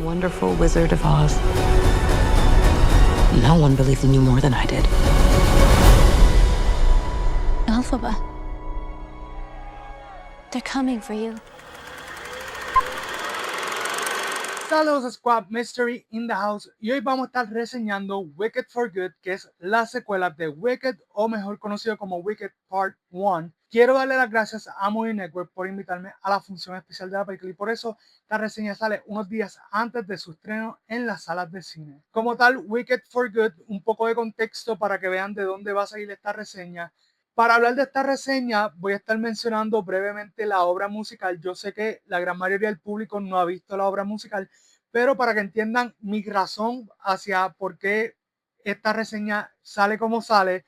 wonderful Wizard of Oz. No one believed in you more than I did. Elphaba. They're coming for you. Saludos Squad, Mystery in the House, y hoy vamos a estar reseñando Wicked for Good, que es la secuela de Wicked, o mejor conocido como Wicked Part 1. Quiero darle las gracias a Movie Network por invitarme a la función especial de la película, y por eso la reseña sale unos días antes de su estreno en las salas de cine. Como tal, Wicked for Good, un poco de contexto para que vean de dónde va a salir esta reseña. Para hablar de esta reseña voy a estar mencionando brevemente la obra musical. Yo sé que la gran mayoría del público no ha visto la obra musical, pero para que entiendan mi razón hacia por qué esta reseña sale como sale,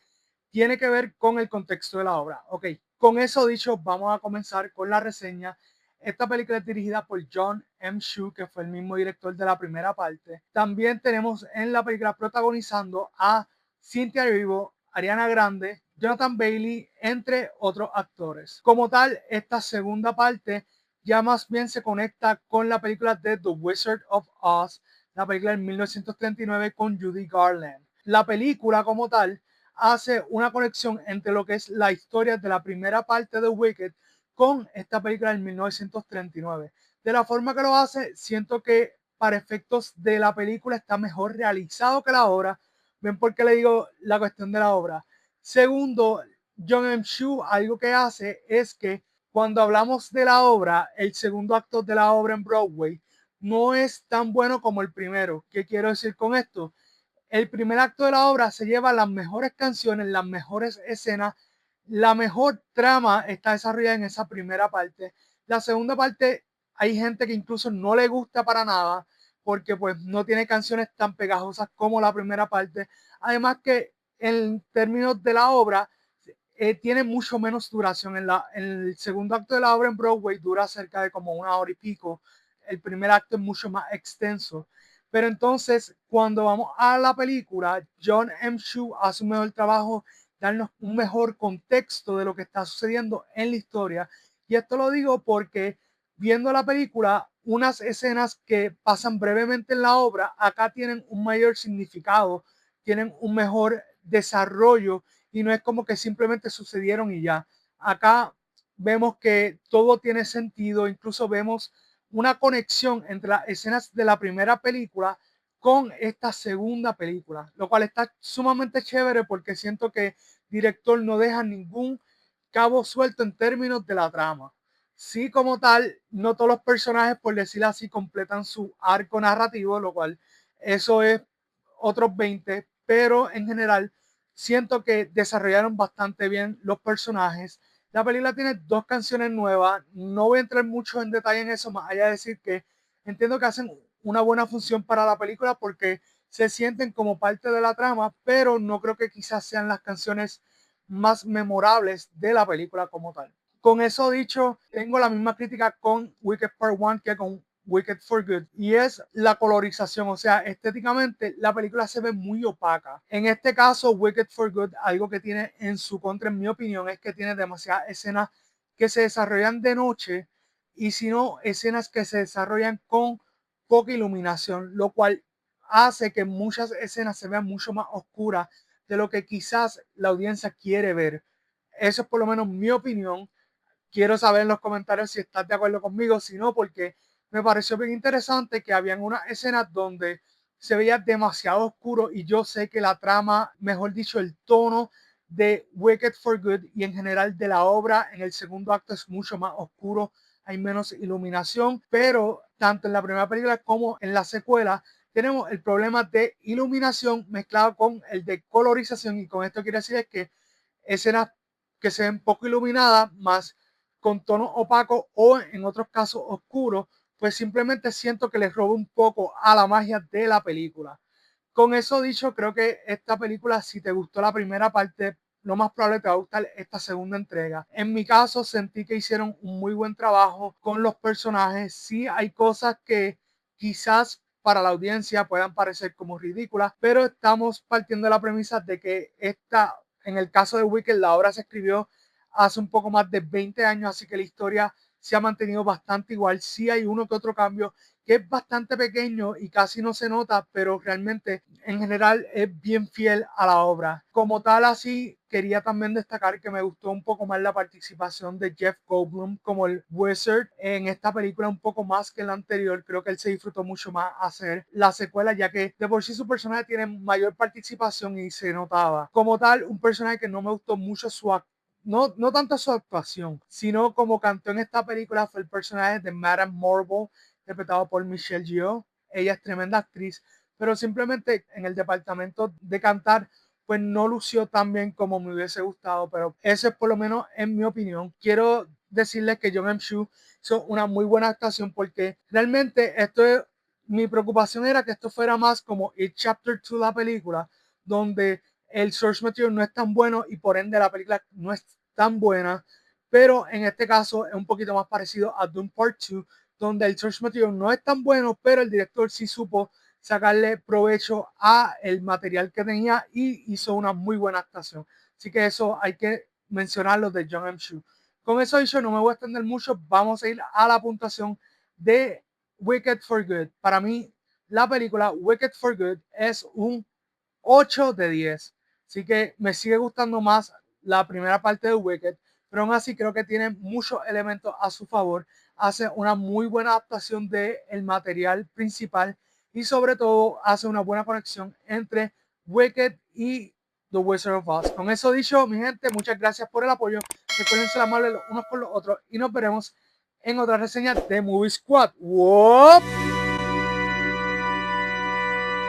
tiene que ver con el contexto de la obra. Ok, con eso dicho, vamos a comenzar con la reseña. Esta película es dirigida por Jon M. Chu, que fue el mismo director de la primera parte. También tenemos en la película protagonizando a Cynthia Erivo, Ariana Grande, Jonathan Bailey, entre otros actores. Como tal, esta segunda parte ya más bien se conecta con la película de The Wizard of Oz, la película de 1939 con Judy Garland. La película como tal hace una conexión entre lo que es la historia de la primera parte de Wicked con esta película del 1939. De la forma que lo hace, siento que para efectos de la película está mejor realizado que la obra. ¿Ven por qué le digo la cuestión de la obra? Segundo, Jon M. Chu algo que hace es que cuando hablamos de la obra, el segundo acto de la obra en Broadway no es tan bueno como el primero. ¿Qué quiero decir con esto? El primer acto de la obra se lleva las mejores canciones, las mejores escenas, la mejor trama está desarrollada en esa primera parte. La segunda parte hay gente que incluso no le gusta para nada porque pues no tiene canciones tan pegajosas como la primera parte. Además que en términos de la obra tiene mucho menos duración. En el segundo acto de la obra en Broadway dura cerca de como 1 hora y pico. El primer acto es mucho más extenso. Pero entonces, cuando vamos a la película, Jon M. Chu hace un mejor trabajo, darnos un mejor contexto de lo que está sucediendo en la historia. Y esto lo digo porque viendo la película, unas escenas que pasan brevemente en la obra, acá tienen un mayor significado, tienen un mejor desarrollo y no es como que simplemente sucedieron y ya. Acá vemos que todo tiene sentido, incluso vemos una conexión entre las escenas de la primera película con esta segunda película, lo cual está sumamente chévere porque siento que el director no deja ningún cabo suelto en términos de la trama. Sí, como tal, no todos los personajes, por decirlo así, completan su arco narrativo, lo cual eso es otros 20, pero en general siento que desarrollaron bastante bien los personajes. La película tiene 2 canciones nuevas. No voy a entrar mucho en detalle en eso, más allá de decir que entiendo que hacen una buena función para la película porque se sienten como parte de la trama, pero no creo que quizás sean las canciones más memorables de la película como tal. Con eso dicho, tengo la misma crítica con Wicked Part 1 que con Wicked for Good, y es la colorización. O sea, estéticamente la película se ve muy opaca. En este caso, Wicked for Good, algo que tiene en su contra, en mi opinión, es que tiene demasiadas escenas que se desarrollan de noche y si no, escenas que se desarrollan con poca iluminación, lo cual hace que muchas escenas se vean mucho más oscuras de lo que quizás la audiencia quiere ver. Eso es por lo menos mi opinión. Quiero saber en los comentarios si estás de acuerdo conmigo, si no, porque me pareció bien interesante que habían unas escenas donde se veía demasiado oscuro y yo sé que la trama, mejor dicho, el tono de Wicked for Good y en general de la obra en el segundo acto es mucho más oscuro, hay menos iluminación, pero tanto en la primera película como en la secuela tenemos el problema de iluminación mezclado con el de colorización, y con esto quiero decir es que escenas que se ven poco iluminadas más con tonos opacos o en otros casos oscuros, pues simplemente siento que les roba un poco a la magia de la película. Con eso dicho, creo que esta película, si te gustó la primera parte, lo más probable te va a gustar esta segunda entrega. En mi caso, sentí que hicieron un muy buen trabajo con los personajes. Sí, hay cosas que quizás para la audiencia puedan parecer como ridículas, pero estamos partiendo de la premisa de que en el caso de Wicked, la obra se escribió hace un poco más de 20 años, así que la historia se ha mantenido bastante igual. Sí hay uno que otro cambio que es bastante pequeño y casi no se nota, pero realmente en general es bien fiel a la obra. Como tal, así quería también destacar que me gustó un poco más la participación de Jeff Goldblum como el Wizard en esta película, un poco más que en la anterior. Creo que él se disfrutó mucho más hacer la secuela, ya que de por sí su personaje tiene mayor participación y se notaba. Como tal, un personaje que no me gustó mucho no tanto su actuación, sino como cantó en esta película fue el personaje de Madame Marble, interpretado por Michelle Yeoh. Ella es tremenda actriz, pero simplemente en el departamento de cantar pues no lució tan bien como me hubiese gustado, pero eso es por lo menos en mi opinión. Quiero decirles que Jung M-Soo hizo una muy buena actuación porque realmente mi preocupación era que esto fuera más como el Chapter 2 de la película, donde el source material no es tan bueno y por ende la película no es tan buena, pero en este caso es un poquito más parecido a Dune Part 2, donde el source material no es tan bueno, pero el director sí supo sacarle provecho a el material que tenía y hizo una muy buena actuación. Así que eso hay que mencionarlo de Jung M-Soo. Con eso dicho, no me voy a extender mucho, vamos a ir a la puntuación de Wicked for Good. Para mí, la película Wicked for Good es un 8 de 10. Así que me sigue gustando más la primera parte de Wicked, pero aún así creo que tiene muchos elementos a su favor. Hace una muy buena adaptación del material principal y sobre todo hace una buena conexión entre Wicked y The Wizard of Oz. Con eso dicho, mi gente, muchas gracias por el apoyo. Recuerden ser amables los unos con los otros y nos veremos en otra reseña de Movie Squad. ¡Wop!